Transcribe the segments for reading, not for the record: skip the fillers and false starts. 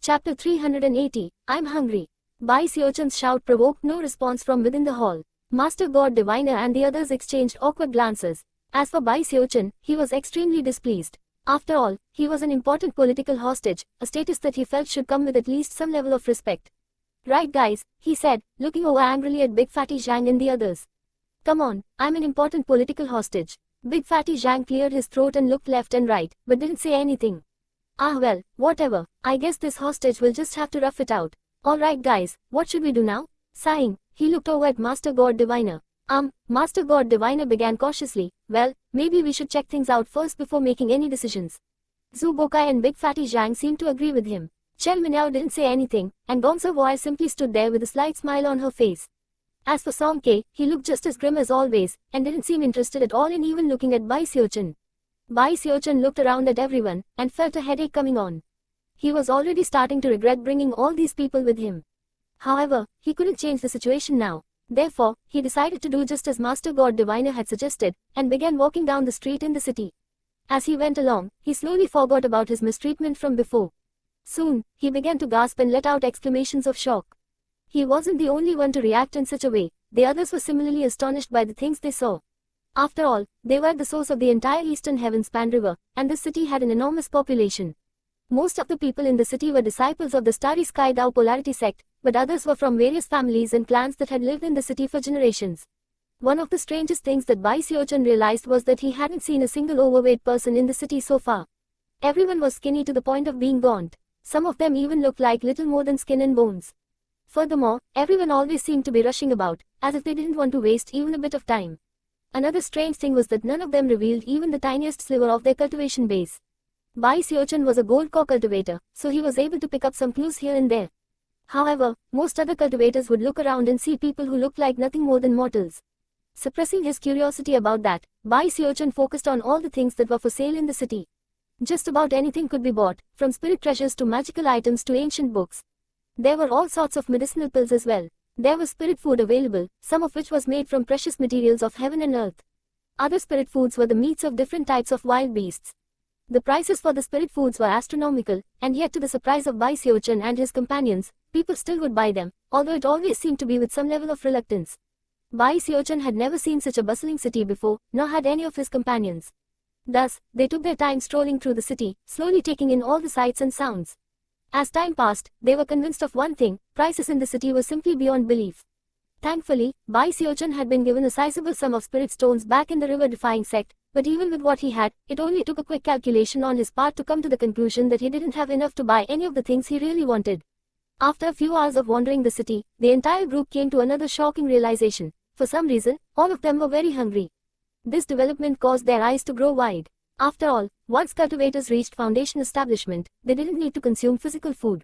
Chapter 380, I'm hungry. Bai Xiaochun's shout provoked no response from within the hall. Master God Diviner and the others exchanged awkward glances. As for Bai Xiaochun, he was extremely displeased. After all, he was an important political hostage, a status that he felt should come with at least some level of respect. Right guys, he said, looking over angrily at Big Fatty Zhang and the others. Come on, I'm an important political hostage. Big Fatty Zhang cleared his throat and looked left and right, but didn't say anything. Ah well, whatever, I guess this hostage will just have to rough it out. Alright guys, what should we do now? Sighing, he looked over at Master God Diviner. Master God Diviner began cautiously, well, maybe we should check things out first before making any decisions. Zhu Bokai and Big Fatty Zhang seemed to agree with him. Chen Minyao didn't say anything, and Gong Savoy simply stood there with a slight smile on her face. As for Song Ke, he looked just as grim as always, and didn't seem interested at all in even looking at Bai Xiaochun. Bai Xiaochun looked around at everyone, and felt a headache coming on. He was already starting to regret bringing all these people with him. However, he couldn't change the situation now. Therefore, he decided to do just as Master God Diviner had suggested, and began walking down the street in the city. As he went along, he slowly forgot about his mistreatment from before. Soon, he began to gasp and let out exclamations of shock. He wasn't the only one to react in such a way, the others were similarly astonished by the things they saw. After all, they were the source of the entire eastern heaven-span river, and this city had an enormous population. Most of the people in the city were disciples of the Starry Sky Dao Polarity sect, but others were from various families and clans that had lived in the city for generations. One of the strangest things that Bai Xiaochun realized was that he hadn't seen a single overweight person in the city so far. Everyone was skinny to the point of being gaunt. Some of them even looked like little more than skin and bones. Furthermore, everyone always seemed to be rushing about, as if they didn't want to waste even a bit of time. Another strange thing was that none of them revealed even the tiniest sliver of their cultivation base. Bai Xiaochun was a gold core cultivator, so he was able to pick up some clues here and there. However, most other cultivators would look around and see people who looked like nothing more than mortals. Suppressing his curiosity about that, Bai Xiaochun focused on all the things that were for sale in the city. Just about anything could be bought, from spirit treasures to magical items to ancient books. There were all sorts of medicinal pills as well. There was spirit food available, some of which was made from precious materials of heaven and earth. Other spirit foods were the meats of different types of wild beasts. The prices for the spirit foods were astronomical, and yet to the surprise of Bai Xiaochun and his companions, people still would buy them, although it always seemed to be with some level of reluctance. Bai Xiaochun had never seen such a bustling city before, nor had any of his companions. Thus, they took their time strolling through the city, slowly taking in all the sights and sounds. As time passed, they were convinced of one thing: prices in the city were simply beyond belief. Thankfully, Bai Xiaochun had been given a sizable sum of spirit stones back in the river-defying sect, but even with what he had, it only took a quick calculation on his part to come to the conclusion that he didn't have enough to buy any of the things he really wanted. After a few hours of wandering the city, the entire group came to another shocking realization. For some reason, all of them were very hungry. This development caused their eyes to grow wide. After all, once cultivators reached foundation establishment, they didn't need to consume physical food.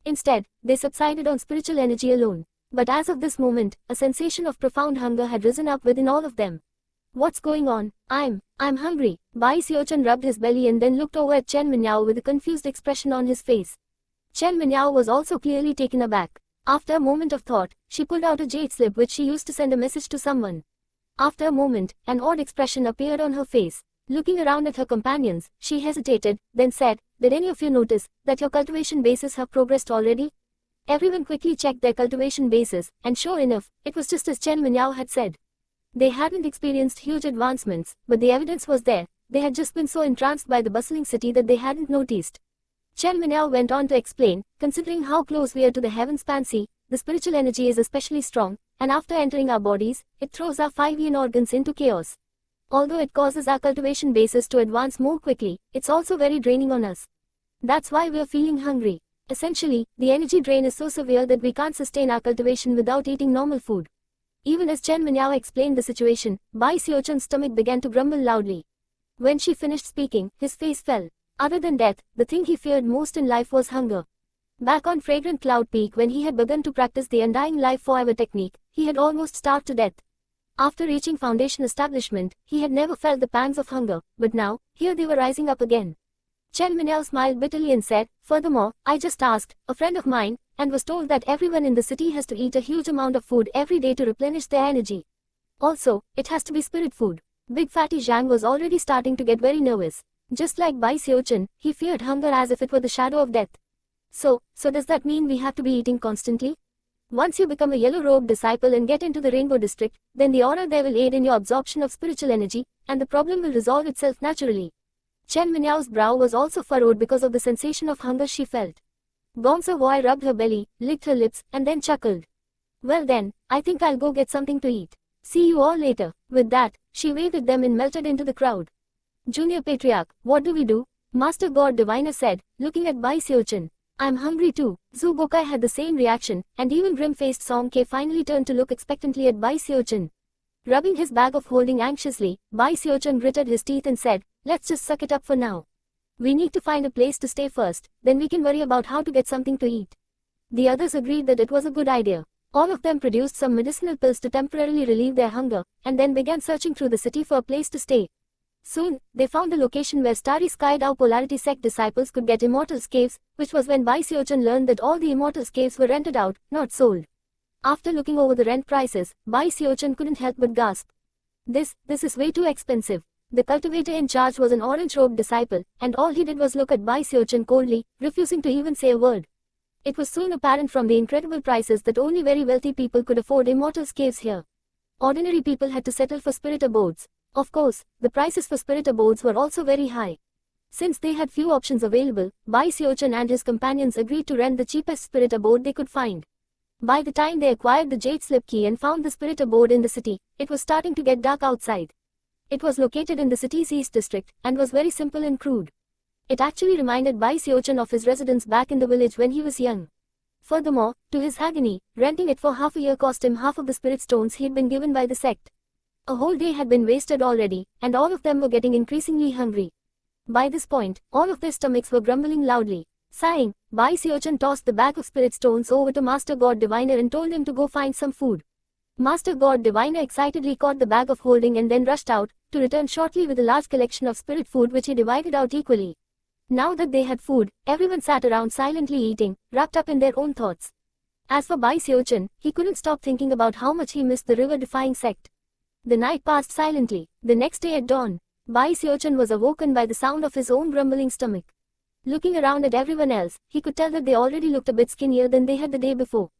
Instead, they subsided on spiritual energy alone. But as of this moment, a sensation of profound hunger had risen up within all of them. What's going on? I'm hungry. Bai Xiaochun rubbed his belly and then looked over at Chen Minyao with a confused expression on his face. Chen Minyao was also clearly taken aback. After a moment of thought, she pulled out a jade slip which she used to send a message to someone. After a moment, an odd expression appeared on her face. Looking around at her companions, she hesitated, then said, "Did any of you notice that your cultivation bases have progressed already?" Everyone quickly checked their cultivation bases, and sure enough, it was just as Chen Minyao had said. They hadn't experienced huge advancements, but the evidence was there. They had just been so entranced by the bustling city that they hadn't noticed. Chen Minyao went on to explain, considering how close we are to the heaven-span sea, the spiritual energy is especially strong, and after entering our bodies, it throws our 5 yin organs into chaos. Although it causes our cultivation bases to advance more quickly, it's also very draining on us. That's why we're feeling hungry. Essentially, the energy drain is so severe that we can't sustain our cultivation without eating normal food. Even as Chen Minyao explained the situation, Bai Xiaochun's stomach began to grumble loudly. When she finished speaking, his face fell. Other than death, the thing he feared most in life was hunger. Back on Fragrant Cloud Peak when he had begun to practice the Undying Life Forever technique, he had almost starved to death. After reaching foundation establishment, he had never felt the pangs of hunger, but now, here they were rising up again. Chen Minyao smiled bitterly and said, "Furthermore, I just asked a friend of mine, and was told that everyone in the city has to eat a huge amount of food every day to replenish their energy. Also, it has to be spirit food." Big Fatty Zhang was already starting to get very nervous. Just like Bai Xiaochun, he feared hunger as if it were the shadow of death. So does that mean we have to be eating constantly? Once you become a yellow-robed disciple and get into the Rainbow District, then the aura there will aid in your absorption of spiritual energy, and the problem will resolve itself naturally. Chen Minyao's brow was also furrowed because of the sensation of hunger she felt. Gong Wai rubbed her belly, licked her lips, and then chuckled. Well then, I think I'll go get something to eat. See you all later. With that, she waved at them and melted into the crowd. Junior Patriarch, what do we do? Master God Diviner said, looking at Bai Xiaochun. I'm hungry too. Zhu Bokai had the same reaction, and even grim-faced Song Ke finally turned to look expectantly at Bai Xiaochun. Rubbing his bag of holding anxiously, Bai Xiaochun gritted his teeth and said, let's just suck it up for now. We need to find a place to stay first, then we can worry about how to get something to eat. The others agreed that it was a good idea. All of them produced some medicinal pills to temporarily relieve their hunger, and then began searching through the city for a place to stay. Soon, they found the location where Starry Sky Dao Polarity Sect disciples could get Immortals Caves, which was when Bai Xiaochun learned that all the Immortals Caves were rented out, not sold. After looking over the rent prices, Bai Xiaochun couldn't help but gasp. This is way too expensive. The cultivator in charge was an orange-robed disciple, and all he did was look at Bai Xiaochun coldly, refusing to even say a word. It was soon apparent from the incredible prices that only very wealthy people could afford Immortals Caves here. Ordinary people had to settle for spirit abodes. Of course, the prices for spirit abodes were also very high. Since they had few options available, Bai Xiaochun and his companions agreed to rent the cheapest spirit abode they could find. By the time they acquired the jade slip key and found the spirit abode in the city, it was starting to get dark outside. It was located in the city's east district, and was very simple and crude. It actually reminded Bai Xiaochun of his residence back in the village when he was young. Furthermore, to his agony, renting it for half a year cost him half of the spirit stones he had been given by the sect. A whole day had been wasted already, and all of them were getting increasingly hungry. By this point, all of their stomachs were grumbling loudly. Sighing, Bai Xiaochun tossed the bag of spirit stones over to Master God Diviner and told him to go find some food. Master God Diviner excitedly caught the bag of holding and then rushed out, to return shortly with a large collection of spirit food which he divided out equally. Now that they had food, everyone sat around silently eating, wrapped up in their own thoughts. As for Bai Xiaochun, he couldn't stop thinking about how much he missed the river-defying sect. The night passed silently. The next day at dawn, Bai Xiaochun was awoken by the sound of his own grumbling stomach. Looking around at everyone else, he could tell that they already looked a bit skinnier than they had the day before.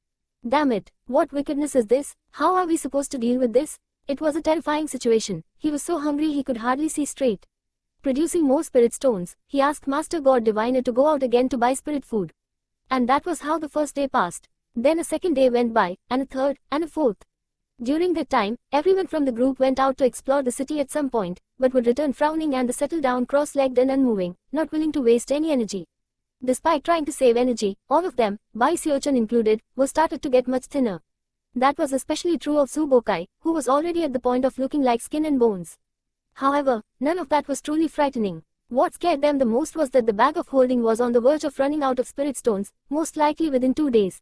Damn it, what wickedness is this? How are we supposed to deal with this? It was a terrifying situation. He was so hungry he could hardly see straight. Producing more spirit stones, he asked Master God Diviner to go out again to buy spirit food. And that was how the first day passed. Then a second day went by, and a third, and a fourth. During that time, everyone from the group went out to explore the city at some point, but would return frowning and settle down cross-legged and unmoving, not willing to waste any energy. Despite trying to save energy, all of them, Bai Xiaochun included, were started to get much thinner. That was especially true of Zhu Bokai, who was already at the point of looking like skin and bones. However, none of that was truly frightening. What scared them the most was that the bag of holding was on the verge of running out of spirit stones, most likely within 2 days.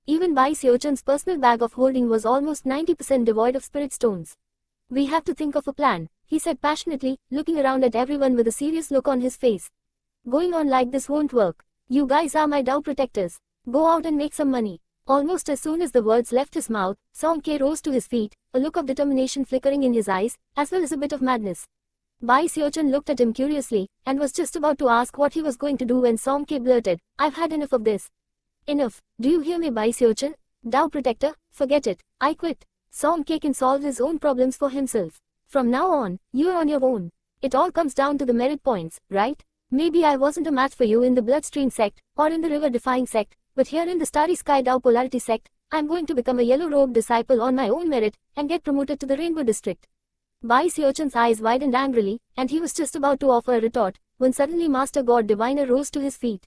Even Bai Xiaochun's personal bag of holding was almost 90% devoid of spirit stones. We have to think of a plan, he said passionately, looking around at everyone with a serious look on his face. Going on like this won't work. You guys are my Dao protectors. Go out and make some money. Almost as soon as the words left his mouth, Song Ke rose to his feet, a look of determination flickering in his eyes, as well as a bit of madness. Bai Xiaochun looked at him curiously, and was just about to ask what he was going to do when Song Ke blurted, I've had enough of this. Enough, do you hear me Bai Xiaochun? Dao protector, forget it, I quit. Song Ke can solve his own problems for himself. From now on, you're on your own. It all comes down to the merit points, right? Maybe I wasn't a match for you in the Bloodstream sect, or in the River-defying sect, but here in the Starry Sky Dao Polarity sect, I'm going to become a yellow-robed disciple on my own merit, and get promoted to the Rainbow District. Bai Xiaochun's eyes widened angrily, and he was just about to offer a retort, when suddenly Master God Diviner rose to his feet.